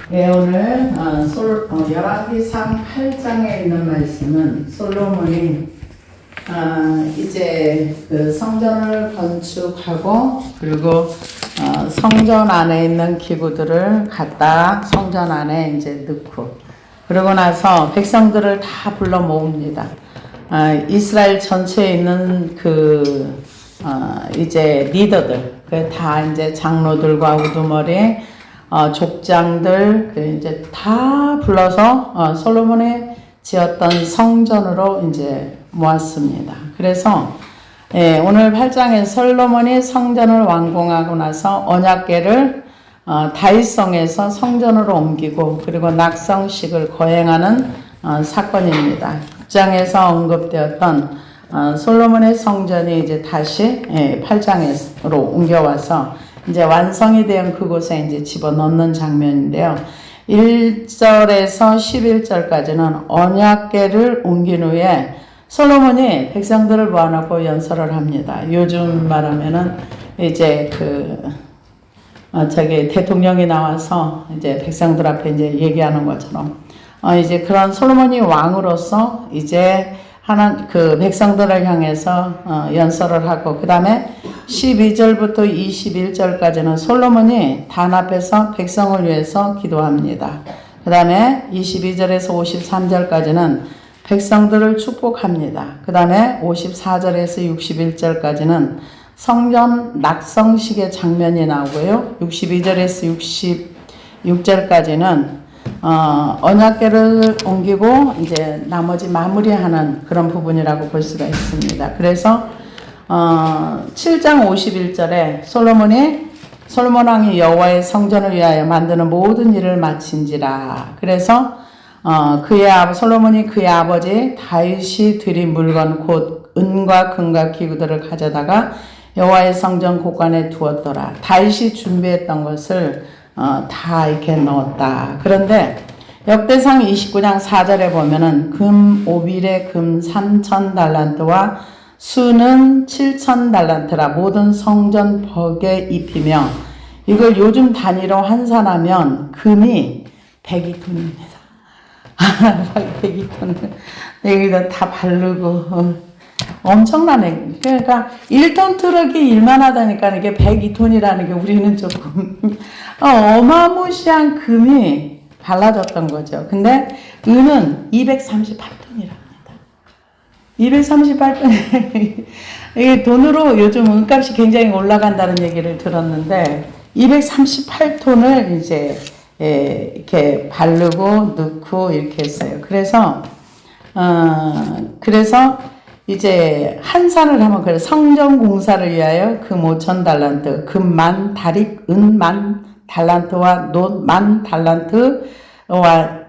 네, 오늘 열왕기상 8장에 있는 말씀은 솔로몬이 이제 그 성전을 건축하고 그리고 성전 안에 있는 기구들을 갖다 성전 안에 이제 넣고 그러고 나서 백성들을 다 불러 모읍니다. 이스라엘 전체에 있는 이제 리더들, 다 이제 장로들과 우두머리, 족장들, 이제 다 불러서 솔로몬이 지었던 성전으로 이제 모았습니다. 그래서 오늘 8장에 솔로몬이 성전을 완공하고 나서 언약궤를 다윗성에서 성전으로 옮기고 그리고 낙성식을 거행하는 사건입니다. 9장에서 언급되었던 솔로몬의 성전이 이제 다시 8장으로 옮겨와서 이제 완성이 된 그곳에 이제 집어넣는 장면인데요. 1절에서 11절까지는 언약궤를 옮긴 후에 솔로몬이 백성들을 모아놓고 연설을 합니다. 요즘 말하면은 이제 대통령이 나와서 이제 백성들 앞에 이제 얘기하는 것처럼 이제 그런 솔로몬이 왕으로서 이제 백성들을 향해서 연설을 하고 그 다음에 12절부터 21절까지는 솔로몬이 단 앞에서 백성을 위해서 기도합니다. 그 다음에 22절에서 53절까지는 백성들을 축복합니다. 그 다음에 54절에서 61절까지는 성전 낙성식의 장면이 나오고요. 62절에서 66절까지는 언약궤를 옮기고 이제 나머지 마무리하는 그런 부분이라고 볼 수가 있습니다. 그래서 7장 51절에 솔로몬 왕이 여호와의 성전을 위하여 만드는 모든 일을 마친지라. 그래서 솔로몬이 그의 아버지 다윗이 드린 물건 곧 은과 금과 기구들을 가져다가 여호와의 성전 곳간에 두었더라. 다윗이 준비했던 것을 다 이렇게 넣었다. 그런데 역대상 29장 4절에 보면은 금 오빌에 금 3,000달란트와 수는 7,000달란트라 모든 성전 벽에 입히며 이걸 요즘 단위로 환산하면 금이 102톤입니다. 102톤. 여기다 다 바르고 엄청나네. 그러니까 1톤 트럭이 일만 하다니까 이게 102톤이라는 게 우리는 조금 어마무시한 금이 발라졌던 거죠. 근데 은은 238톤이랍니다. 238톤. 이게 돈으로 요즘 은값이 굉장히 올라간다는 얘기를 들었는데 238톤을 이제 이렇게 바르고 넣고 이렇게 했어요. 그래서 이제 한산을 하면 그래 성전 공사를 위하여 금 5,000달란트, 금만 다릭, 은만 달란트와 놋만 달란트와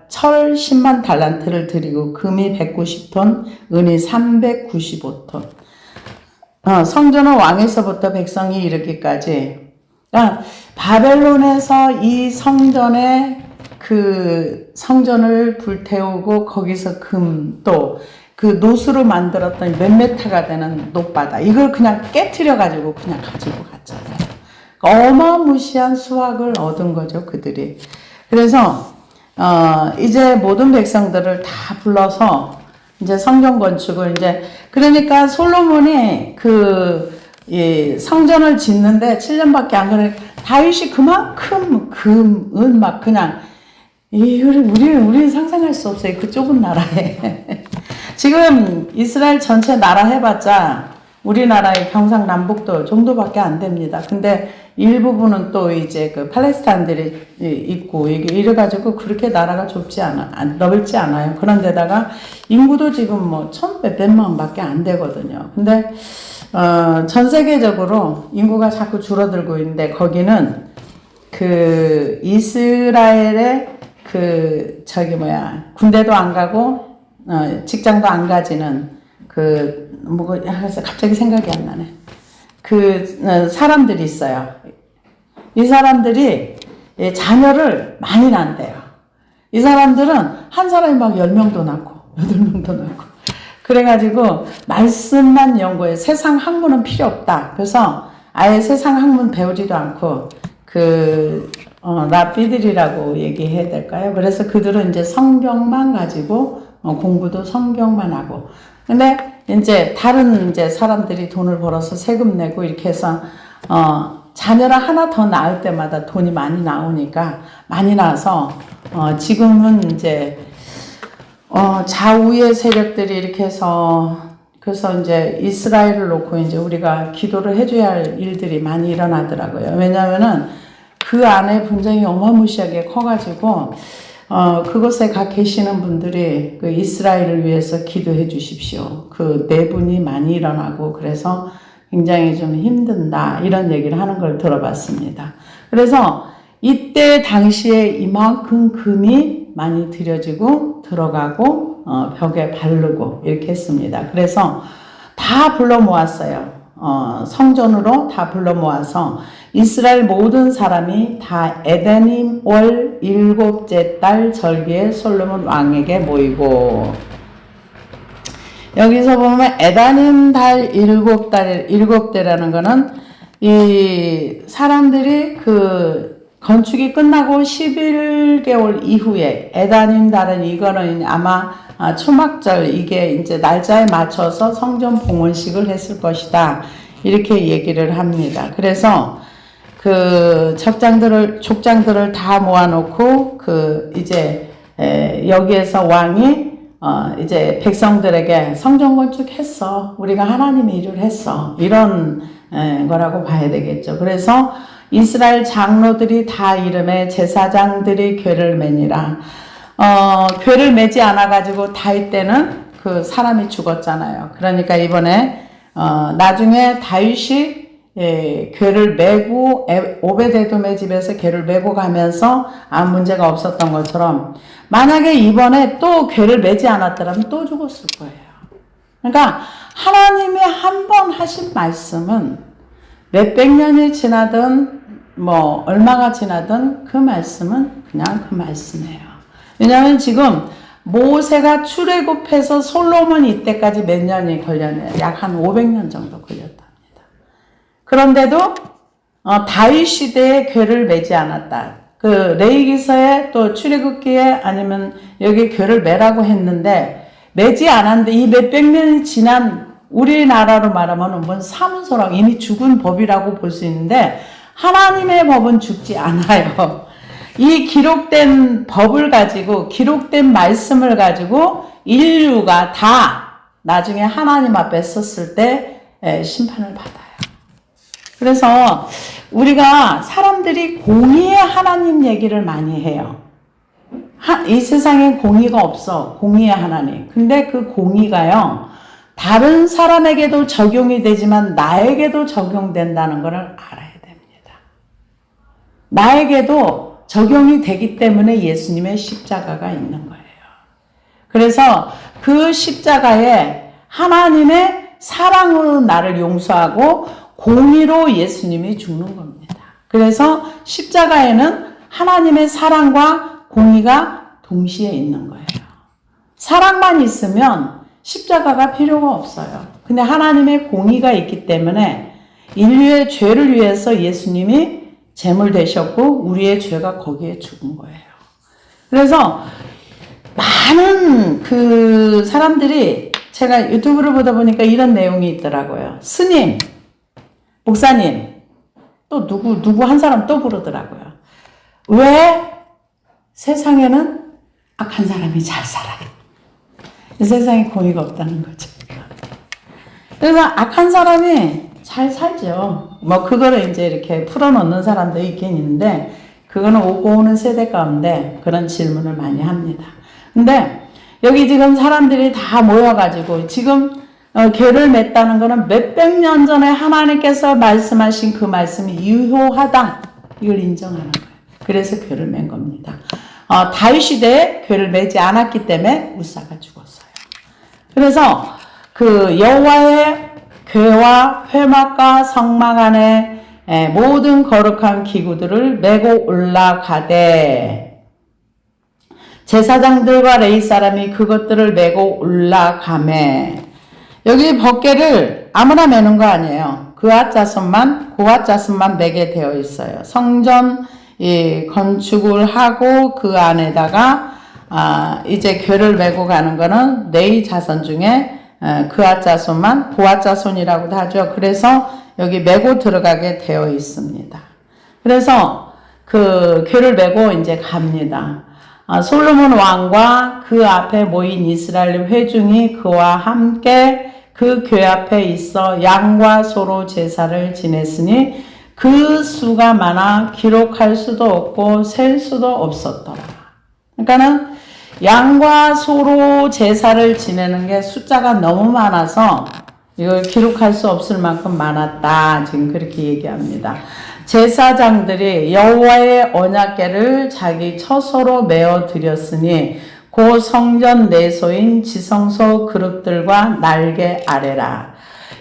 철 10만 달란트를 드리고 금이 190톤, 은이 395톤. 성전은 왕에서부터 백성이 이르기까지. 그러니까 바벨론에서 이 성전을 불태우고 거기서 금 또 그 노수로 만들었던 몇 메타가 되는 놋바다 이걸 그냥 깨트려 가지고 그냥 가지고 갔잖아요. 어마무시한 수확을 얻은 거죠, 그들이. 그래서 이제 모든 백성들을 다 불러서 이제 성전 건축을 그러니까 솔로몬이 성전을 짓는데 7년밖에 안 걸려. 다윗이 그만큼 금은 막 그냥 우리는 상상할 수 없어요. 그 좁은 나라에. 지금 이스라엘 전체 나라 해봤자 우리나라의 경상남북도 정도밖에 안 됩니다. 근데 일부분은 또 이제 팔레스타인들이 있고 이래가지고 그렇게 나라가 넓지 않아요. 그런데다가 인구도 지금 몇백만 밖에 안 되거든요. 근데 전 세계적으로 인구가 자꾸 줄어들고 있는데 거기는 이스라엘의 군대도 안 가고 직장도 안 가지는 갑자기 생각이 안 나네. 사람들이 있어요. 이 사람들이 자녀를 많이 낳는데요. 이 사람들은 한 사람이 막 10명도 낳고 8명도 낳고 그래가지고 말씀만 연구해. 세상 학문은 필요 없다. 그래서 아예 세상 학문 배우지도 않고 랍비들이라고 얘기해야 될까요? 그래서 그들은 이제 성경만 가지고 공부도 성경만 하고. 근데 이제 다른 이제 사람들이 돈을 벌어서 세금 내고 이렇게 해서 자녀를 하나 더 낳을 때마다 돈이 많이 나오니까 많이 나와서 지금은 이제 좌우의 세력들이 이렇게 해서 그래서 이제 이스라엘을 놓고 이제 우리가 기도를 해줘야 할 일들이 많이 일어나더라고요. 왜냐하면은 그 안에 분쟁이 어마무시하게 커가지고 그곳에 가 계시는 분들이 그 이스라엘을 위해서 기도해 주십시오. 그 내분이 많이 일어나고 그래서 굉장히 좀 힘든다 이런 얘기를 하는 걸 들어봤습니다. 그래서 이때 당시에 이만큼 금이 많이 들여지고 들어가고 벽에 바르고 이렇게 했습니다. 그래서 다 불러 모았어요. 성전으로 다 불러 모아서 이스라엘 모든 사람이 다 에데님 월 7째 달 절기에 솔로몬 왕에게 모이고, 여기서 보면 에다님 달 7대라는 거는 이 사람들이 그 건축이 끝나고 11개월 이후에 에다님 달은 이거는 아마 초막절 이게 이제 날짜에 맞춰서 성전 봉헌식을 했을 것이다. 이렇게 얘기를 합니다. 그래서 그 족장들을 다 모아놓고 그 이제 여기에서 왕이 이제 백성들에게 성전 건축했어. 우리가 하나님의 일을 했어. 이런 거라고 봐야 되겠죠. 그래서 이스라엘 장로들이 다 이름에 제사장들이 궤를 매니라. 궤를 매지 않아가지고 다윗 때는 그 사람이 죽었잖아요. 그러니까 이번에 나중에 다윗이 궤를 메고 오베데돔의 집에서 궤를 메고 가면서 아무 문제가 없었던 것처럼 만약에 이번에 또 궤를 매지 않았더라면 또 죽었을 거예요. 그러니까 하나님이 한 번 하신 말씀은 몇백 년이 지나든 뭐 얼마가 지나든 그 말씀은 그냥 그 말씀이에요. 왜냐하면 지금 모세가 출애굽해서 솔로몬 이때까지 몇 년이 걸렸네요. 약 한 500년 정도 걸렸답니다. 그런데도 다윗 시대에 궤를 매지 않았다. 그 레위기서에 또 출애굽기에 아니면 여기 궤를 매라고 했는데 매지 않았는데 이 몇백 년이 지난 우리나라로 말하면 뭔 사문서라고 이미 죽은 법이라고 볼 수 있는데 하나님의 법은 죽지 않아요. 이 기록된 법을 가지고 기록된 말씀을 가지고 인류가 다 나중에 하나님 앞에 섰을 때 심판을 받아요. 그래서 우리가 사람들이 공의의 하나님 얘기를 많이 해요. 이 세상에 공의가 없어. 공의의 하나님. 근데 그 공의가요. 다른 사람에게도 적용이 되지만 나에게도 적용된다는 것을 알아야 됩니다. 나에게도 적용이 되기 때문에 예수님의 십자가가 있는 거예요. 그래서 그 십자가에 하나님의 사랑으로 나를 용서하고 공의로 예수님이 죽는 겁니다. 그래서 십자가에는 하나님의 사랑과 공의가 동시에 있는 거예요. 사랑만 있으면 십자가가 필요가 없어요. 근데 하나님의 공의가 있기 때문에 인류의 죄를 위해서 예수님이 제물 되셨고 우리의 죄가 거기에 죽은 거예요. 그래서 많은 그 사람들이 제가 유튜브를 보다 보니까 이런 내용이 있더라고요. 스님, 목사님, 또 누구 한 사람 또 부르더라고요. 왜 세상에는 악한 사람이 잘 살아요? 이 세상에 공의가 없다는 거죠. 그래서 악한 사람이 잘 살죠. 뭐 그거를 이제 이렇게 풀어놓는 사람도 있긴 있는데 그거는 오고 오는 세대 가운데 그런 질문을 많이 합니다. 근데 여기 지금 사람들이 다 모여가지고 지금 궤를 맸다는 거는 몇백 년 전에 하나님께서 말씀하신 그 말씀이 유효하다. 이걸 인정하는 거예요. 그래서 궤를 맨 겁니다. 다윗 시대에 궤를 매지 않았기 때문에 우사가 죽었어요. 그래서 그 여호와의 궤와 회막과 성막 안에 모든 거룩한 기구들을 메고 올라가되 제사장들과 레위 사람이 그것들을 메고 올라가매. 여기 법궤를 아무나 매는 거 아니에요. 그앗 자손만 매게 되어 있어요. 성전 이 건축을 하고 그 안에다가 이제 궤를 메고 가는 거는 네 자손 중에 그앗 자손만 보앗 자손이라고도 하죠. 그래서 여기 메고 들어가게 되어 있습니다. 그래서 그 궤를 메고 이제 갑니다. 솔로몬 왕과 그 앞에 모인 이스라엘 회중이 그와 함께 그 궤 앞에 있어 양과 소로 제사를 지냈으니 그 수가 많아 기록할 수도 없고 셀 수도 없었더라. 그러니까는 양과 소로 제사를 지내는 게 숫자가 너무 많아서 이걸 기록할 수 없을 만큼 많았다. 지금 그렇게 얘기합니다. 제사장들이 여호와의 언약궤를 자기 처소로 메어 드렸으니 고 성전 내소인 지성소 그릇들과 날개 아래라.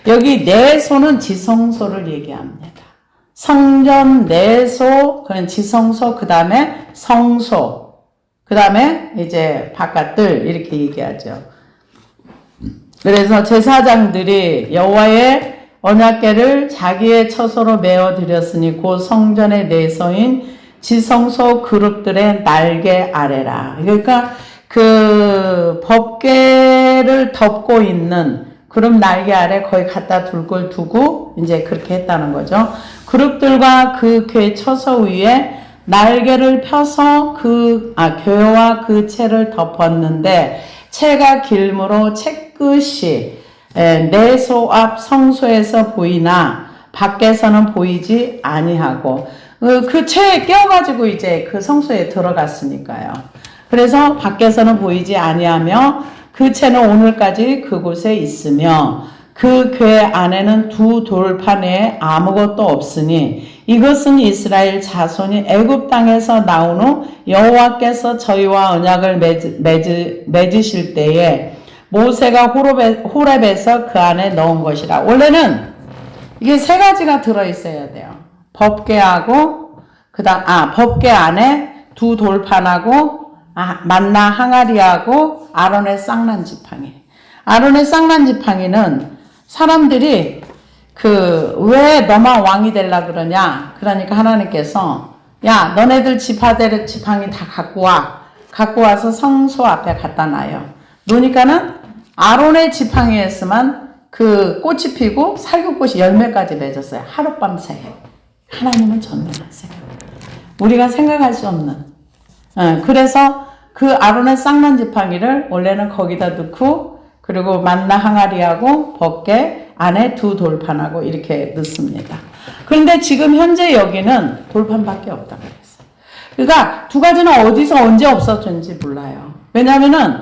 여기 내소는 지성소를 얘기합니다. 성전 내소, 그런 지성소, 그 다음에 성소, 그 다음에 이제 바깥들 이렇게 얘기하죠. 그래서 제사장들이 여호와의 언약궤를 자기의 처소로 메어 드렸으니 곧 성전의 내소인 지성소 그룹들의 날개 아래라. 그러니까 그 법궤를 덮고 있는 그룹 날개 아래 거의 갖다 둘 걸 두고 이제 그렇게 했다는 거죠. 그룹들과 그 궤 처소 위에 날개를 펴서 궤와 그 채를 덮었는데 채가 길므로 채끝이 내소 앞 성소에서 보이나 밖에서는 보이지 아니하고 그 채에 껴가지고 이제 그 성소에 들어갔으니까요. 그래서 밖에서는 보이지 아니하며 그 채는 오늘까지 그곳에 있으며 그 궤 안에는 두 돌판 외에 아무것도 없으니 이것은 이스라엘 자손이 애굽 땅에서 나온 후 여호와께서 저희와 언약을 맺으실 때에 모세가 호렙에서 그 안에 넣은 것이라. 원래는 이게 세 가지가 들어있어야 돼요. 법궤하고 법궤 안에 두 돌판하고 만나 항아리하고 아론의 쌍난 지팡이. 아론의 쌍난 지팡이는 사람들이 왜 너만 왕이 되려 그러냐? 그러니까 하나님께서 야, 너네들 지팡이 다 갖고 와. 갖고 와서 성소 앞에 갖다 놔요. 놓으니까는 아론의 지팡이에서만 그 꽃이 피고 살구꽃이 열매까지 맺었어요. 하룻밤 새에. 하나님은 전능하세요. 우리가 생각할 수 없는. 그래서 그 아론의 쌍난 지팡이를 원래는 거기다 넣고 그리고 만나 항아리하고 법궤 안에 두 돌판하고 이렇게 넣습니다. 그런데 지금 현재 여기는 돌판밖에 없다고 그랬어요. 그러니까 두 가지는 어디서 언제 없어졌는지 몰라요. 왜냐면은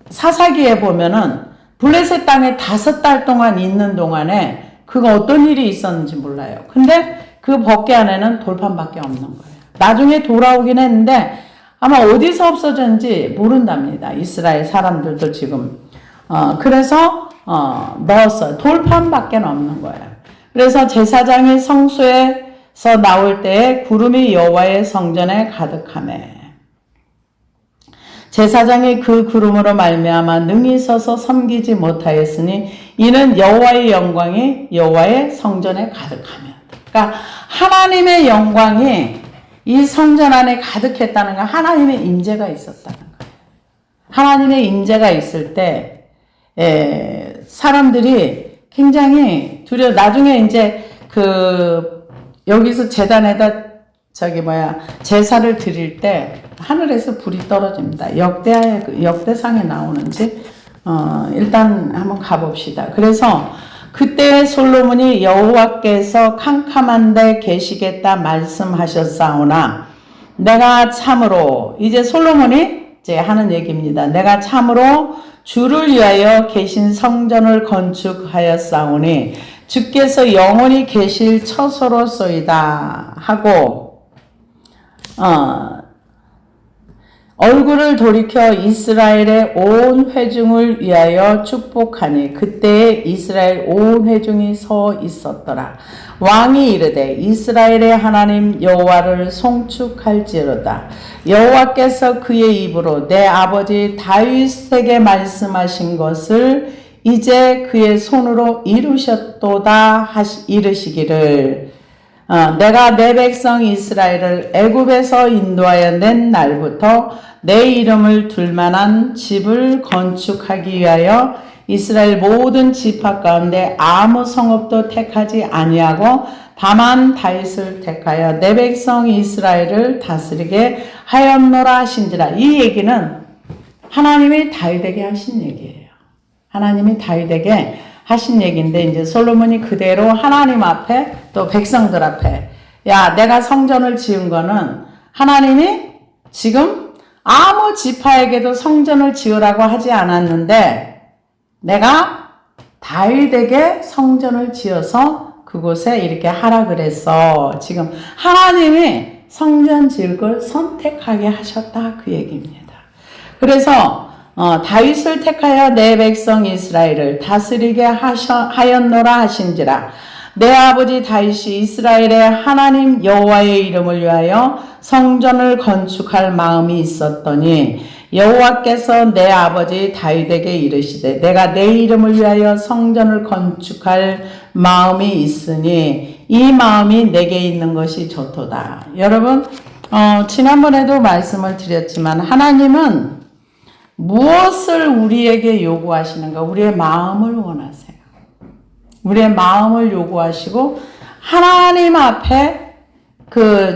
사사기에 보면은 블레셋 땅에 5달 동안 있는 동안에 그가 어떤 일이 있었는지 몰라요. 근데 그 법궤 안에는 돌판밖에 없는 거예요. 나중에 돌아오긴 했는데 아마 어디서 없어졌는지 모른답니다. 이스라엘 사람들도 지금. 그래서 넣었어요. 돌판밖에 없는 거예요. 그래서 제사장이 성소에서 나올 때에 구름이 여호와의 성전에 가득하매 제사장이 그 구름으로 말미암아 능히 서서 섬기지 못하였으니 이는 여호와의 영광이 여호와의 성전에 가득하며. 그러니까 하나님의 영광이 이 성전 안에 가득했다는 건 하나님의 임재가 있었다는 거예요. 하나님의 임재가 있을 때 사람들이 굉장히 나중에 이제 여기서 제단에다 제사를 드릴 때 하늘에서 불이 떨어집니다. 역대상에 나오는지 일단 한번 가봅시다. 그래서 그때 솔로몬이 여호와께서 캄캄한 데 계시겠다 말씀하셨사오나 내가 참으로 이제 솔로몬이 이제 하는 얘기입니다. 내가 참으로 주를 위하여 계신 성전을 건축하였사오니 주께서 영원히 계실 처소로소이다 하고 얼굴을 돌이켜 이스라엘의 온 회중을 위하여 축복하니 그때에 이스라엘 온 회중이 서 있었더라. 왕이 이르되 이스라엘의 하나님 여호와를 송축할지로다. 여호와께서 그의 입으로 내 아버지 다윗에게 말씀하신 것을 이제 그의 손으로 이루셨도다 이르시기를 내가 내 백성 이스라엘을 애굽에서 인도하여 낸 날부터 내 이름을 둘 만한 집을 건축하기 위하여 이스라엘 모든 지파 가운데 아무 성읍도 택하지 아니하고 다만 다윗을 택하여 내 백성 이스라엘을 다스리게 하였노라 하신지라. 이 얘기는 하나님이 다윗에게 하신 얘기예요. 하나님이 다윗에게 하신 얘기인데 이제 솔로몬이 그대로 하나님 앞에 또 백성들 앞에 야 내가 성전을 지은 거는 하나님이 지금 아무 지파에게도 성전을 지으라고 하지 않았는데 내가 다윗에게 성전을 지어서 그곳에 이렇게 하라 그랬어. 지금 하나님이 성전 지을 걸 선택하게 하셨다 그 얘기입니다. 그래서 다윗을 택하여 내 백성 이스라엘을 다스리게 하였노라 하신지라. 내 아버지 다윗이 이스라엘의 하나님 여호와의 이름을 위하여 성전을 건축할 마음이 있었더니 여호와께서 내 아버지 다윗에게 이르시되 내가 내 이름을 위하여 성전을 건축할 마음이 있으니 이 마음이 내게 있는 것이 좋도다. 여러분 지난번에도 말씀을 드렸지만 하나님은 무엇을 우리에게 요구하시는가? 우리의 마음을 원하세요. 우리의 마음을 요구하시고 하나님 앞에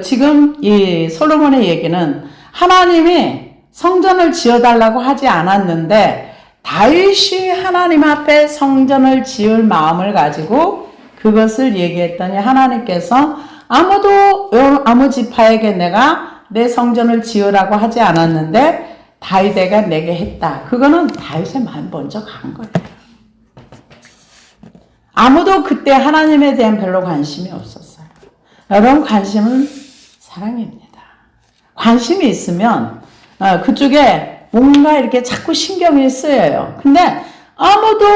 지금 이 솔로몬의 얘기는 하나님이 성전을 지어달라고 하지 않았는데 다윗이 하나님 앞에 성전을 지을 마음을 가지고 그것을 얘기했더니 하나님께서 아무 지파에게 내가 내 성전을 지으라고 하지 않았는데 다윗에게 내게 했다. 그거는 다윗의 마음 먼저 간 거예요. 아무도 그때 하나님에 대한 별로 관심이 없었어요. 여러분 관심은 사랑입니다. 관심이 있으면 그쪽에 뭔가 이렇게 자꾸 신경이 쓰여요. 근데 아무도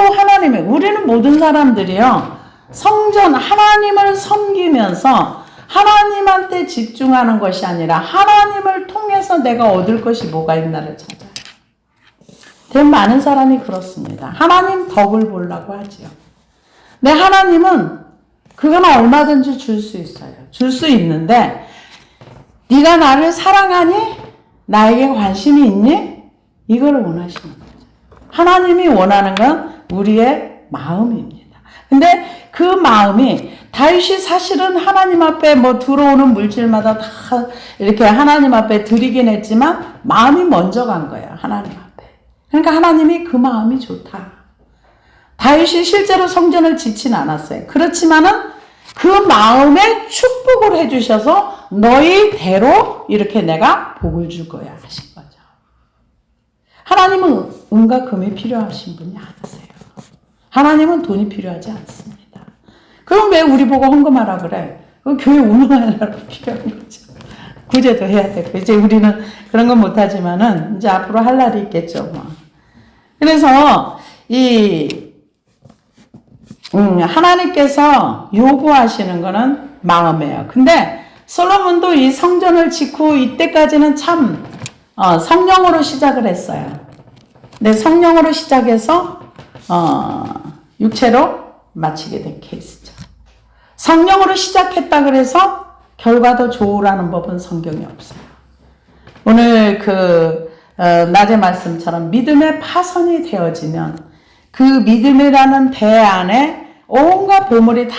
우리는 모든 사람들이요. 성전 하나님을 섬기면서 하나님한테 집중하는 것이 아니라 하나님을 통해서 내가 얻을 것이 뭐가 있나를 찾아요. 되게 많은 사람이 그렇습니다. 하나님 덕을 보려고 하지요. 근데 하나님은 그건 얼마든지 줄 수 있어요. 줄 수 있는데 네가 나를 사랑하니? 나에게 관심이 있니? 이걸 원하시는 거죠. 하나님이 원하는 건 우리의 마음입니다. 근데 그 마음이 다윗이 사실은 하나님 앞에 들어오는 물질마다 다 이렇게 하나님 앞에 드리긴 했지만 마음이 먼저 간 거예요. 하나님 앞에. 그러니까 하나님이 그 마음이 좋다. 다윗이 실제로 성전을 짓진 않았어요. 그렇지만은 그 마음에 축복을 해주셔서 너희대로 이렇게 내가 복을 줄 거야 하신 거죠. 하나님은 은과 금이 필요하신 분이 아니세요. 하나님은 돈이 필요하지 않습니다. 그럼 왜 우리 보고 헌금하라 그래? 그 교회 운영하느라고 필요한 거죠. 구제도 해야 되고 이제 우리는 그런 건 못하지만은 이제 앞으로 할 날이 있겠죠. 그래서 하나님께서 요구하시는 거는 마음이에요. 근데 솔로몬도 이 성전을 짓고 이때까지는 참 성령으로 시작을 했어요. 근데 성령으로 시작해서 육체로 마치게 된 케이스죠. 성령으로 시작했다 그래서 결과도 좋으라는 법은 성경에 없어요. 오늘 낮의 말씀처럼 믿음의 파선이 되어지면 그 믿음이라는 배 안에 온갖 보물이 다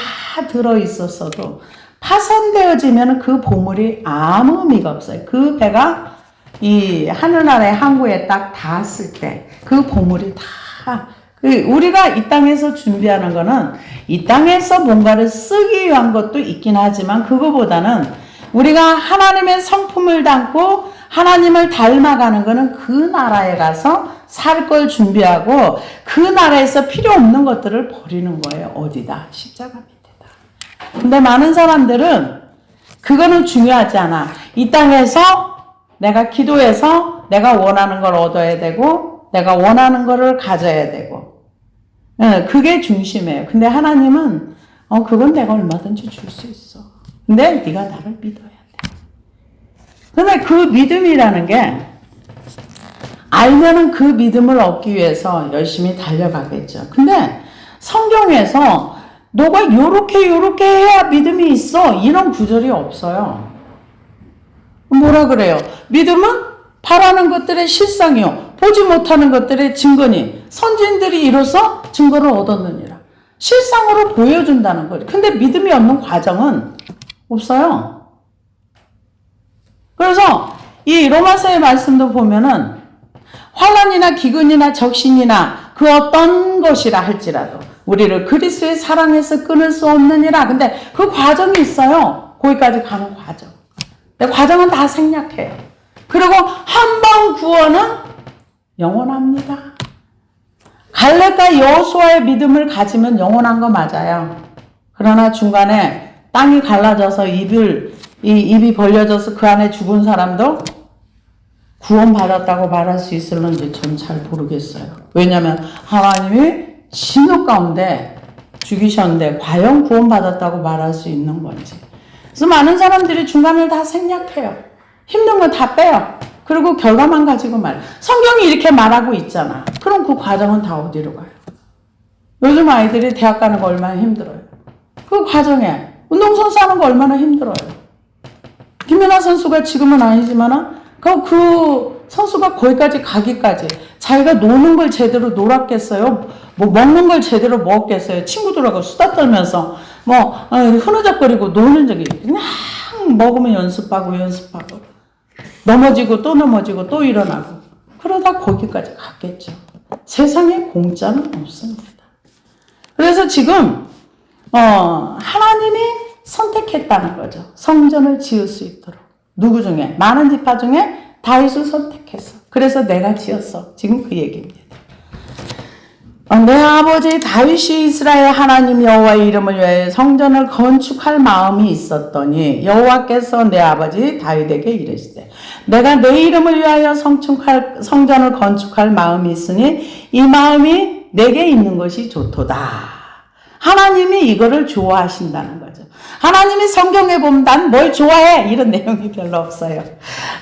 들어있었어도 파손되어지면 그 보물이 아무 의미가 없어요. 그 배가 이 하늘나라의 항구에 딱 닿았을 때 그 보물이 다 우리가 이 땅에서 준비하는 거는 이 땅에서 뭔가를 쓰기 위한 것도 있긴 하지만 그거보다는 우리가 하나님의 성품을 담고 하나님을 닮아가는 거는 그 나라에 가서 살 걸 준비하고 그 나라에서 필요 없는 것들을 버리는 거예요. 어디다? 십자가 밑에다. 근데 많은 사람들은 그거는 중요하지 않아. 이 땅에서 내가 기도해서 내가 원하는 걸 얻어야 되고 내가 원하는 거를 가져야 되고 그게 중심이에요. 근데 하나님은 그건 내가 얼마든지 줄 수 있어. 근데 네가 나를 믿어야 돼. 근데 그 믿음이라는 게 알면은 그 믿음을 얻기 위해서 열심히 달려가겠죠. 근데 성경에서 너가 요렇게 해야 믿음이 있어. 이런 구절이 없어요. 뭐라 그래요? 믿음은 바라는 것들의 실상이요. 보지 못하는 것들의 증거니 선진들이 이로써 증거를 얻었느니라. 실상으로 보여준다는 거죠. 근데 믿음이 없는 과정은 없어요. 그래서 이 로마서의 말씀도 보면은 환난이나 기근이나 적신이나 그 어떤 것이라 할지라도 우리를 그리스도의 사랑에서 끊을 수 없느니라. 근데 그 과정이 있어요. 거기까지 가는 과정. 근데 과정은 다 생략해요. 그리고 한 번 구원은 영원합니다. 갈렙과 여호수아의 믿음을 가지면 영원한 거 맞아요. 그러나 중간에 땅이 갈라져서 입이 벌려져서 그 안에 죽은 사람도 구원받았다고 말할 수 있을런지 전 잘 모르겠어요. 왜냐하면 하나님이 진노 가운데 죽이셨는데 과연 구원받았다고 말할 수 있는 건지. 그래서 많은 사람들이 중간을 다 생략해요. 힘든 거 다 빼요. 그리고 결과만 가지고 말해요. 성경이 이렇게 말하고 있잖아. 그럼 그 과정은 다 어디로 가요? 요즘 아이들이 대학 가는 거 얼마나 힘들어요. 그 과정에 운동선수 하는 거 얼마나 힘들어요. 김연아 선수가 지금은 아니지만은 그 선수가 거기까지 가기까지 자기가 노는 걸 제대로 놀았겠어요? 뭐 먹는 걸 제대로 먹었겠어요? 친구들하고 수다 떨면서 흐느적거리고 노는 적이 그냥 먹으면 연습하고 넘어지고 또 일어나고 그러다 거기까지 갔겠죠. 세상에 공짜는 없습니다. 그래서 지금 하나님이 선택했다는 거죠. 성전을 지을 수 있도록. 누구 중에? 많은 지파 중에 다윗을 선택했어. 그래서 내가 지었어. 지금 그 얘기입니다. 내 아버지 다윗이 이스라엘 하나님 여호와의 이름을 위하여 성전을 건축할 마음이 있었더니 여호와께서 내 아버지 다윗에게 이르시되 내가 내 이름을 위하여 성전을 건축할 마음이 있으니 이 마음이 내게 있는 것이 좋도다. 하나님이 이거를 좋아하신다는 거죠. 하나님이 성경에 보면 난 뭘 좋아해 이런 내용이 별로 없어요.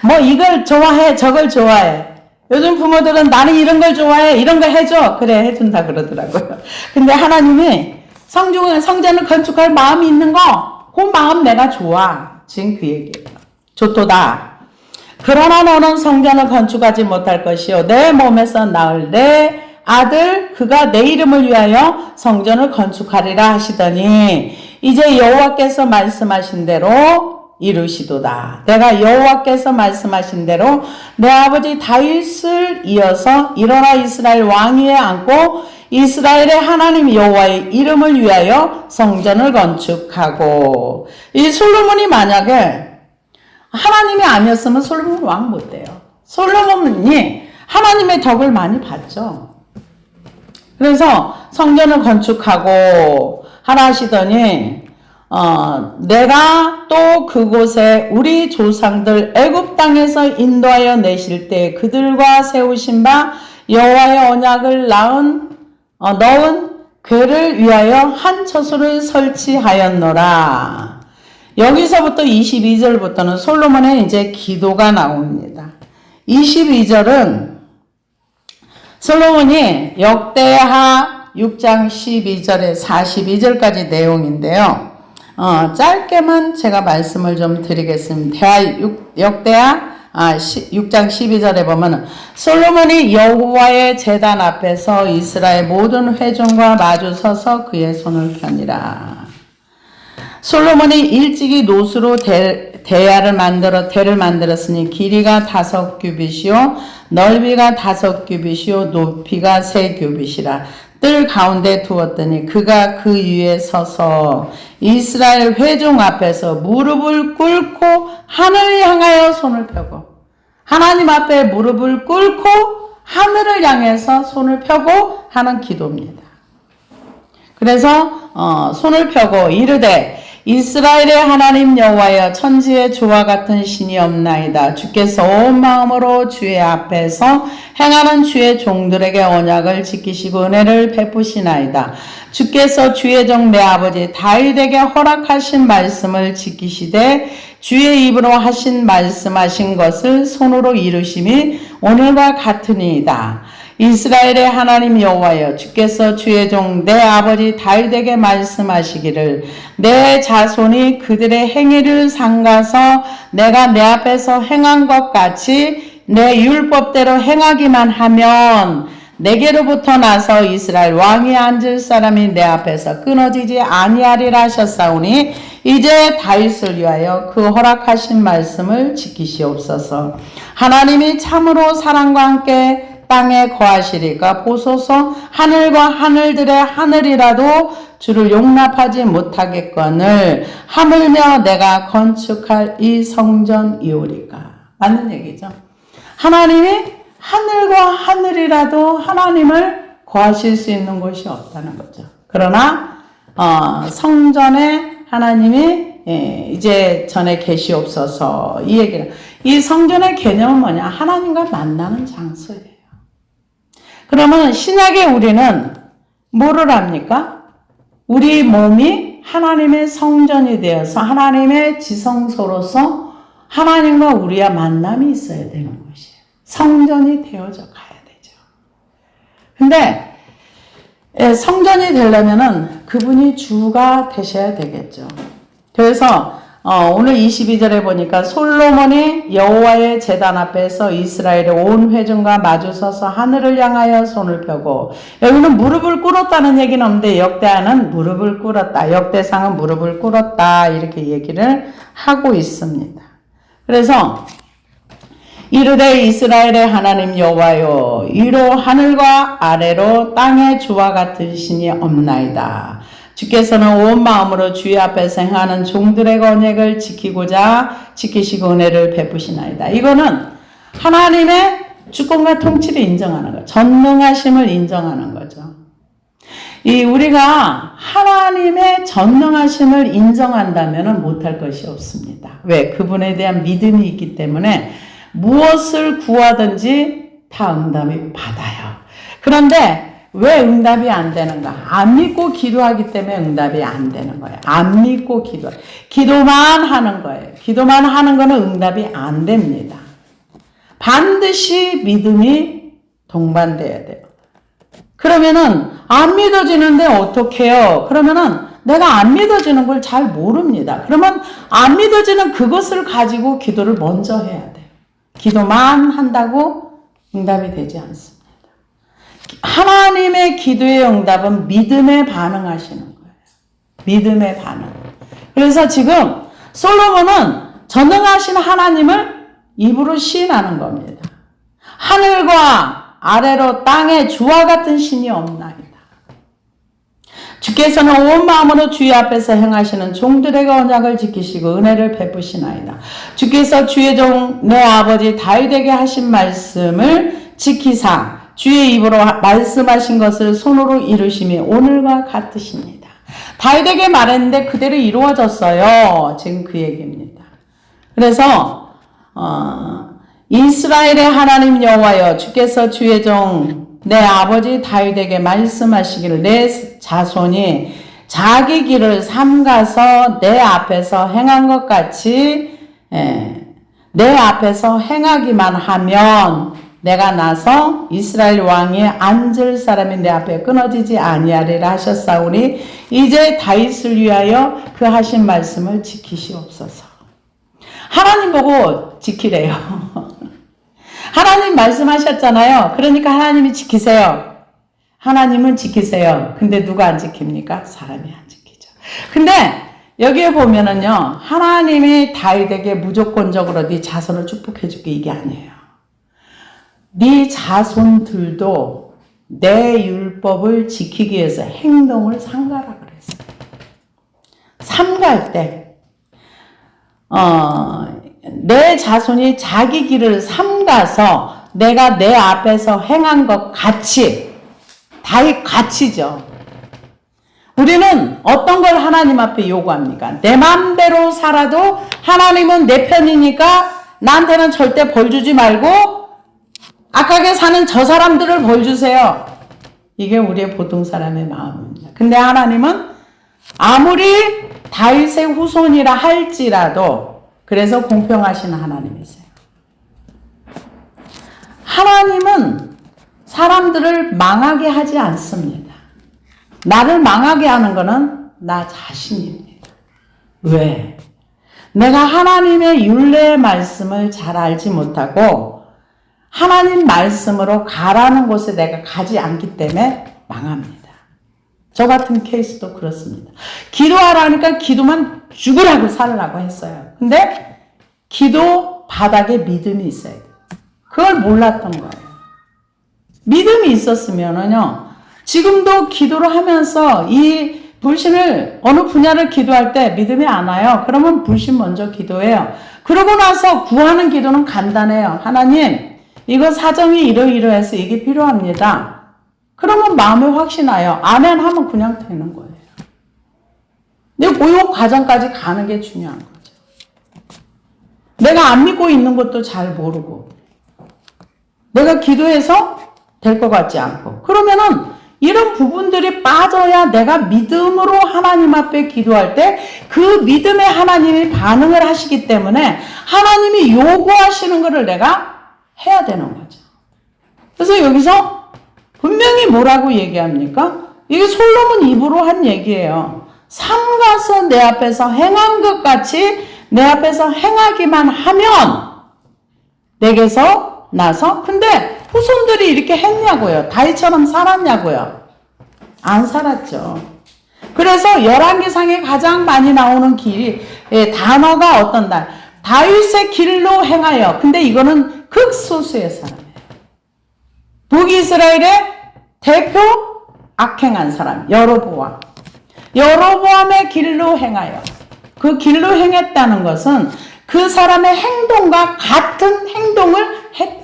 뭐 이걸 좋아해 저걸 좋아해. 요즘 부모들은 나는 이런 걸 좋아해 이런 거 해줘. 그래 해준다 그러더라고요. 근데 하나님이 성전을 건축할 마음이 있는 거 그 마음 내가 좋아. 지금 그 얘기예요. 좋도다. 그러나 너는 성전을 건축하지 못할 것이요 내 몸에서 낳을 내 아들 그가 내 이름을 위하여 성전을 건축하리라 하시더니 이제 여호와께서 말씀하신 대로 이루시도다. 내가 여호와께서 말씀하신 대로 내 아버지 다윗을 이어서 일어나 이스라엘 왕위에 앉고 이스라엘의 하나님 여호와의 이름을 위하여 성전을 건축하고. 이 솔로몬이 만약에 하나님이 아니었으면 솔로몬 왕 못 돼요. 솔로몬이 하나님의 덕을 많이 봤죠. 그래서 성전을 건축하고 하라 하시더니 내가 또 그곳에 우리 조상들 애굽 땅에서 인도하여 내실 때 그들과 세우신 바 여호와의 언약을 넣은 궤를 위하여 한 처소를 설치하였노라. 여기서부터 22절부터는 솔로몬의 이제 기도가 나옵니다. 22절은 솔로몬이 역대하 6장 12절에 42절까지 내용인데요. 짧게만 제가 말씀을 좀 드리겠습니다. 역대하 6장 12절에 보면 솔로몬이 여호와의 제단 앞에서 이스라엘 모든 회중과 마주 서서 그의 손을 펴니라. 솔로몬이 일찍이 노수로 대를 만들었으니 길이가 5규빗이요 넓이가 5규빗이요 높이가 3규빗이라. 뜰 가운데 두었더니 그가 그 위에 서서 이스라엘 회중 앞에서 무릎을 꿇고 하늘을 향하여 손을 펴고 하나님 앞에 무릎을 꿇고 하늘을 향해서 손을 펴고 하는 기도입니다. 그래서 손을 펴고 이르되 이스라엘의 하나님 여호와여 천지에 주와 같은 신이 없나이다. 주께서 온 마음으로 주의 앞에서 행하는 주의 종들에게 언약을 지키시고 은혜를 베푸시나이다. 주께서 주의 종 내 아버지 다윗에게 허락하신 말씀을 지키시되 주의 입으로 말씀하신 것을 손으로 이루심이 오늘과 같으니이다. 이스라엘의 하나님 여호와여, 주께서 주의 종 내 아버지 다윗에게 말씀하시기를 내 자손이 그들의 행위를 삼가서 내가 내 앞에서 행한 것 같이 내 율법대로 행하기만 하면 내게로부터 나서 이스라엘 왕이 앉을 사람이 내 앞에서 끊어지지 아니하리라 하셨사오니 이제 다윗을 위하여 그 허락하신 말씀을 지키시옵소서. 하나님이 참으로 사랑과 함께 땅에 거하시리까 보소서. 하늘과 하늘들의 하늘이라도 주를 용납하지 못하겠거늘 하물며 내가 건축할 이 성전이오리까. 맞는 얘기죠. 하나님이 하늘과 하늘이라도 하나님을 거하실 수 있는 곳이 없다는 거죠. 그러나 성전에 하나님이 이제 전에 계시옵소서 이 얘기를. 이 성전의 개념은 뭐냐? 하나님과 만나는 장소예요. 그러면 신약의 우리는 뭐를 합니까? 우리 몸이 하나님의 성전이 되어서 하나님의 지성소로서 하나님과 우리와 만남이 있어야 되는 것이에요. 성전이 되어져 가야 되죠. 근데 성전이 되려면은 그분이 주가 되셔야 되겠죠. 그래서 오늘 22절에 보니까 솔로몬이 여호와의 제단 앞에서 이스라엘의 온 회중과 마주서서 하늘을 향하여 손을 펴고, 여기는 무릎을 꿇었다는 얘기는 없는데 역대하는 무릎을 꿇었다, 역대상은 무릎을 꿇었다 이렇게 얘기를 하고 있습니다. 그래서 이르되 이스라엘의 하나님 여호와여, 이로 하늘과 아래로 땅의 주와 같은 신이 없나이다. 주께서는 온 마음으로 주의 앞에서 행하는 종들의 언약을 지키시고 은혜를 베푸시나이다. 이거는 하나님의 주권과 통치를 인정하는 거예요. 전능하심을 인정하는 거죠. 우리가 하나님의 전능하심을 인정한다면 못할 것이 없습니다. 왜? 그분에 대한 믿음이 있기 때문에 무엇을 구하든지 다 응답이 받아요. 그런데 왜 응답이 안 되는가? 안 믿고 기도하기 때문에 응답이 안 되는 거예요. 안 믿고 기도만 하는 거예요. 기도만 하는 거는 응답이 안 됩니다. 반드시 믿음이 동반돼야 돼요. 그러면은 안 믿어지는데 어떡해요? 그러면은 내가 안 믿어지는 걸 잘 모릅니다. 그러면 안 믿어지는 그것을 가지고 기도를 먼저 해야 돼요. 기도만 한다고 응답이 되지 않습니다. 하나님의 기도의 응답은 믿음에 반응하시는 거예요. 믿음에 반응. 그래서 지금 솔로몬은 전능하신 하나님을 입으로 시인하는 겁니다. 하늘과 아래로 땅에 주와 같은 신이 없나이다. 주께서는 온 마음으로 주의 앞에서 행하시는 종들의 언약을 지키시고 은혜를 베푸시나이다. 주께서 주의 종 내 아버지 다윗에게 하신 말씀을 지키사 주의 입으로 말씀하신 것을 손으로 이루심이 오늘과 같으십니다. 다윗에게 말했는데 그대로 이루어졌어요. 지금 그 얘기입니다. 그래서 이스라엘의 하나님 여호와여, 주께서 주의 종 내 아버지 다윗에게 말씀하시기를 내 자손이 자기 길을 삼가서 내 앞에서 행한 것 같이 내 앞에서 행하기만 하면 내가 나서 이스라엘 왕이 앉을 사람이 내 앞에 끊어지지 아니하리라 하셨사오니 이제 다윗을 위하여 그 하신 말씀을 지키시옵소서. 하나님 보고 지키래요. 하나님 말씀하셨잖아요. 그러니까 하나님이 지키세요. 하나님은 지키세요. 근데 누가 안 지킵니까? 사람이 안 지키죠. 근데 여기에 보면은요, 하나님이 다윗에게 무조건적으로 네 자손을 축복해줄게 이게 아니에요. 네 자손들도 내 율법을 지키기 위해서 행동을 삼가라 그랬어요. 삼갈 때, 내 자손이 자기 길을 삼가서 내가 내 앞에서 행한 것 같이, 다윗 같이죠. 우리는 어떤 걸 하나님 앞에 요구합니까? 내 마음대로 살아도 하나님은 내 편이니까 나한테는 절대 벌 주지 말고 악하게 사는 저 사람들을 벌 주세요. 이게 우리의 보통 사람의 마음입니다. 근데 하나님은 아무리 다윗의 후손이라 할지라도 그래서 공평하신 하나님이세요. 하나님은 사람들을 망하게 하지 않습니다. 나를 망하게 하는 것은 나 자신입니다. 왜? 내가 하나님의 율례의 말씀을 잘 알지 못하고 하나님 말씀으로 가라는 곳에 내가 가지 않기 때문에 망합니다. 저 같은 케이스도 그렇습니다. 기도하라니까 기도만 죽으라고 살라고 했어요. 근데 기도 바닥에 믿음이 있어야 돼요. 그걸 몰랐던 거예요. 믿음이 있었으면은요, 지금도 기도를 하면서 이 불신을 어느 분야를 기도할 때 믿음이 안 와요. 그러면 불신 먼저 기도해요. 그러고 나서 구하는 기도는 간단해요. 하나님, 이거 사정이 이러이러해서 이게 필요합니다. 그러면 마음에 확신 와요. 아멘 하면 그냥 되는 거예요. 근데 그 과정까지 가는 게 중요한 거죠. 내가 안 믿고 있는 것도 잘 모르고 내가 기도해서 될 것 같지 않고 그러면은 이런 부분들이 빠져야 내가 믿음으로 하나님 앞에 기도할 때 그 믿음에 하나님이 반응을 하시기 때문에 하나님이 요구하시는 것을 내가 해야 되는 거죠. 그래서 여기서 분명히 뭐라고 얘기합니까? 이게 솔로몬 입으로 한 얘기예요. 삼가서 내 앞에서 행한 것 같이 내 앞에서 행하기만 하면 내게서 나서 근데 후손들이 이렇게 했냐고요. 다윗처럼 살았냐고요. 안 살았죠. 그래서 열왕기상에 가장 많이 나오는 단어가 어떤 다윗의 길로 행하여. 근데 이거는 극소수의 사람이에요. 북이스라엘의 대표 악행한 사람 여로보암. 여로보암의 길로 행하여. 그 길로 행했다는 것은 그 사람의 행동과 같은 행동을 했다는 거예요.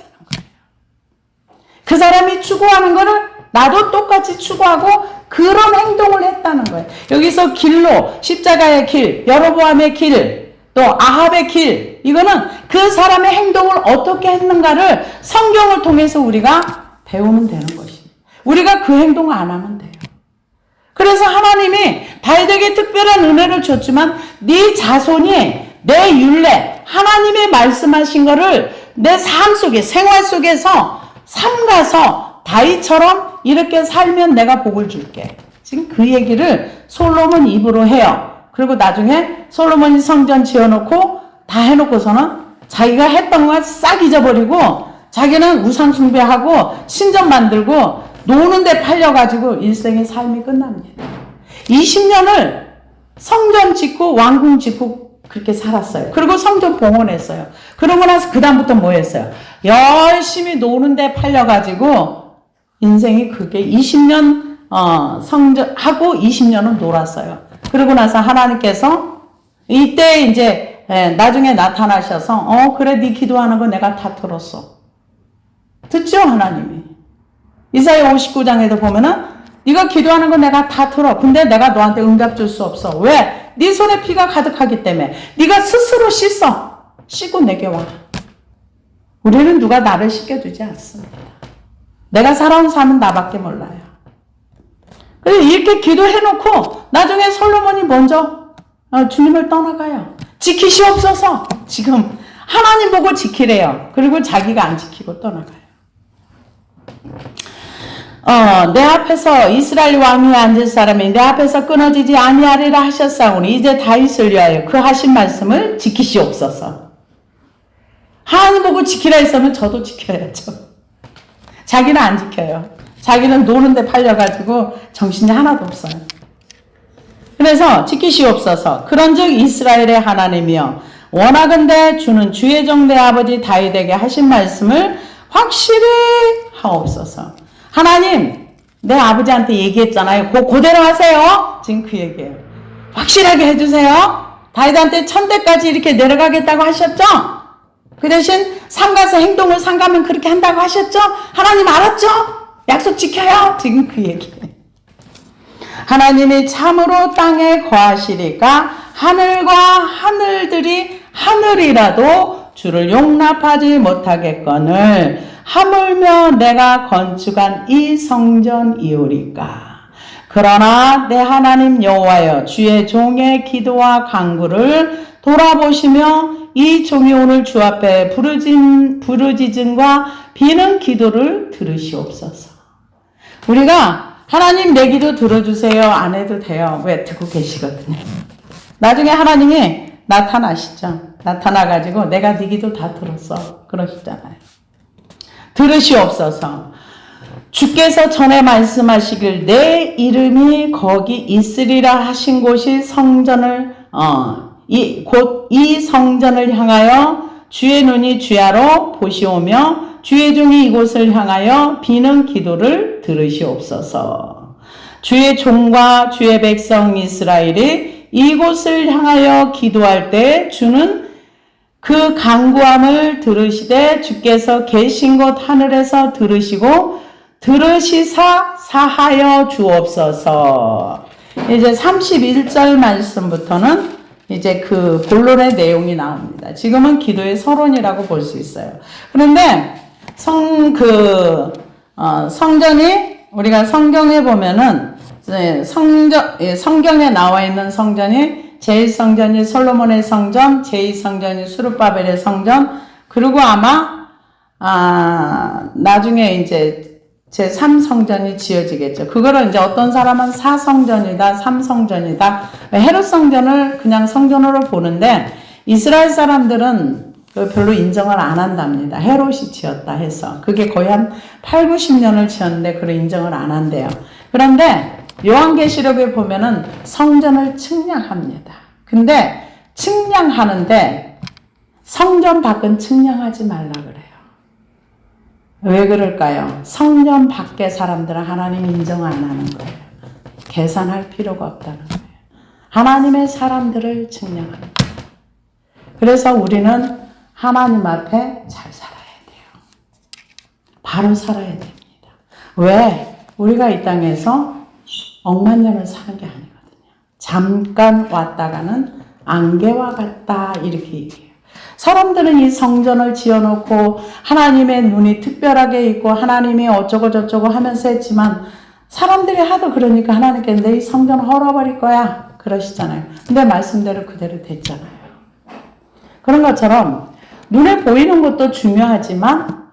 그 사람이 추구하는 것을 나도 똑같이 추구하고 그런 행동을 했다는 거예요. 여기서 길로, 십자가의 길, 여로보암의 길, 또 아합의 길, 이거는 그 사람의 행동을 어떻게 했는가를 성경을 통해서 우리가 배우면 되는 것입니다. 우리가 그 행동을 안 하면 돼요. 그래서 하나님이 다윗에게 특별한 은혜를 줬지만 네 자손이 내 율례, 하나님이 말씀하신 거를 내 삶 속에, 생활 속에서 삼가서 다윗처럼 이렇게 살면 내가 복을 줄게. 지금 그 얘기를 솔로몬 입으로 해요. 그리고 나중에 솔로몬이 성전 지어놓고 다 해놓고서는 자기가 했던 거 싹 잊어버리고 자기는 우상 숭배하고 신전 만들고 노는데 팔려가지고 일생의 삶이 끝납니다. 20년을 성전 짓고 왕궁 짓고 그렇게 살았어요. 그리고 성전 봉헌했어요. 그러고 나서 그 다음부터 뭐 했어요? 열심히 노는데 팔려가지고 인생이 그게 20년 성전하고 20년은 놀았어요. 그러고 나서 하나님께서 이때 이제 나중에 나타나셔서 그래 네 기도하는 거 내가 다 들었어. 듣죠 하나님이. 이사야 59장에도 보면은 네가 기도하는 거 내가 다 들어. 근데 내가 너한테 응답 줄 수 없어. 왜? 네 손에 피가 가득하기 때문에. 네가 스스로 씻고 내게 와. 우리는 누가 나를 씻겨주지 않습니다. 내가 살아온 삶은 나밖에 몰라요. 그래서 이렇게 기도해놓고 나중에 솔로몬이 먼저 주님을 떠나가요. 지키시옵소서. 지금 하나님 보고 지키래요. 그리고 자기가 안 지키고 떠나가요. 내 앞에서 이스라엘 왕위에 앉을 사람이 내 앞에서 끊어지지 아니하리라 하셨사오니 이제 다윗을 위하여 그 하신 말씀을 지키시옵소서. 하나님 보고 지키라 했으면 저도 지켜야죠. 자기는 안 지켜요. 자기는 노는데 팔려가지고 정신이 하나도 없어요. 그래서 지키시옵소서. 그런즉 이스라엘의 하나님이여 원하건대 주는 주의 종 내 아버지 다윗에게 하신 말씀을 확실히 하옵소서. 하나님 내 아버지한테 얘기했잖아요. 그대로 하세요. 지금 그 얘기예요. 확실하게 해주세요. 다윗한테 천대까지 이렇게 내려가겠다고 하셨죠? 그 대신 삼가서 행동을 삼가면 그렇게 한다고 하셨죠? 하나님 알았죠? 약속 지켜요. 지금 그 얘기예요. 하나님이 참으로 땅에 거하시리까 하늘과 하늘들이 하늘이라도 주를 용납하지 못하겠거늘 하물며 내가 건축한 이 성전이오리까. 그러나 내 하나님 여호와여 주의 종의 기도와 간구를 돌아보시며 이 종이 오늘 주 앞에 부르짖음과 비는 기도를 들으시옵소서. 우리가 하나님 내 기도 들어주세요 안 해도 돼요. 왜? 듣고 계시거든요. 나중에 하나님이 나타나시죠. 나타나가지고 내가 네 기도 다 들었어 그러시잖아요. 들으시옵소서. 주께서 전에 말씀하시길 내 이름이 거기 있으리라 하신 곳이 성전을 곧 이 성전을 향하여 주의 눈이 주야로 보시오며 주의 종이 이곳을 향하여 비는 기도를 들으시옵소서. 주의 종과 주의 백성 이스라엘이 이곳을 향하여 기도할 때 주는 그 간구함을 들으시되 주께서 계신 곳 하늘에서 들으시고 들으시사 사하여 주옵소서. 이제 31절 말씀부터는 이제 그 본론의 내용이 나옵니다. 지금은 기도의 서론이라고 볼 수 있어요. 그런데 성전이 우리가 성경에 보면은 성경에 나와 있는 성전이 제1성전이 솔로몬의 성전, 제2성전이 수르바벨의 성전, 그리고 아마 나중에 이제 제3성전이 지어지겠죠. 그거를 이제 어떤 사람은 4성전이다, 3성전이다, 헤롯 성전을 그냥 성전으로 보는데 이스라엘 사람들은 별로 인정을 안 한답니다. 헤롯이 지었다 해서. 그게 거의 한 8, 90년을 지었는데 그걸 인정을 안 한대요. 그런데 요한계시록에 보면은 성전을 측량합니다. 근데 측량하는데 성전 밖은 측량하지 말라 그래요. 왜 그럴까요? 성전 밖의 사람들은 하나님 인정 안 하는 거예요. 계산할 필요가 없다는 거예요. 하나님의 사람들을 측량합니다. 그래서 우리는 하나님 앞에 잘 살아야 돼요. 바로 살아야 됩니다. 왜? 우리가 이 땅에서 억만 년을 사는 게 아니거든요. 잠깐 왔다가는 안개와 같다 이렇게 얘기해요. 사람들은 이 성전을 지어놓고 하나님의 눈이 특별하게 있고 하나님이 어쩌고 저쩌고 하면서 했지만 사람들이 하도 그러니까 하나님께 내 이 성전 헐어버릴 거야 그러시잖아요. 근데 말씀대로 그대로 됐잖아요. 그런 것처럼 눈에 보이는 것도 중요하지만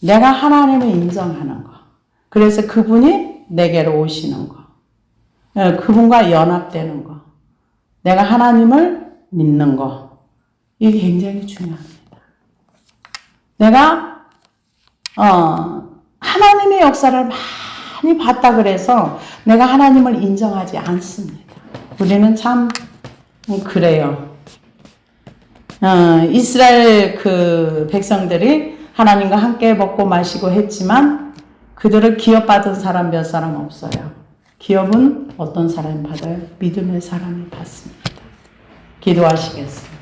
내가 하나님을 인정하는 거, 그래서 그분이 내게로 오시는 거, 그분과 연합되는 거, 내가 하나님을 믿는 거, 이게 굉장히 중요합니다. 내가 하나님의 역사를 많이 봤다 그래서 내가 하나님을 인정하지 않습니다. 우리는 참 그래요. 이스라엘 그 백성들이 하나님과 함께 먹고 마시고 했지만 그들을 기업받은 사람 몇 사람 없어요. 기업은 어떤 사람이 받아요? 믿음의 사람이 받습니다. 기도하시겠습니다.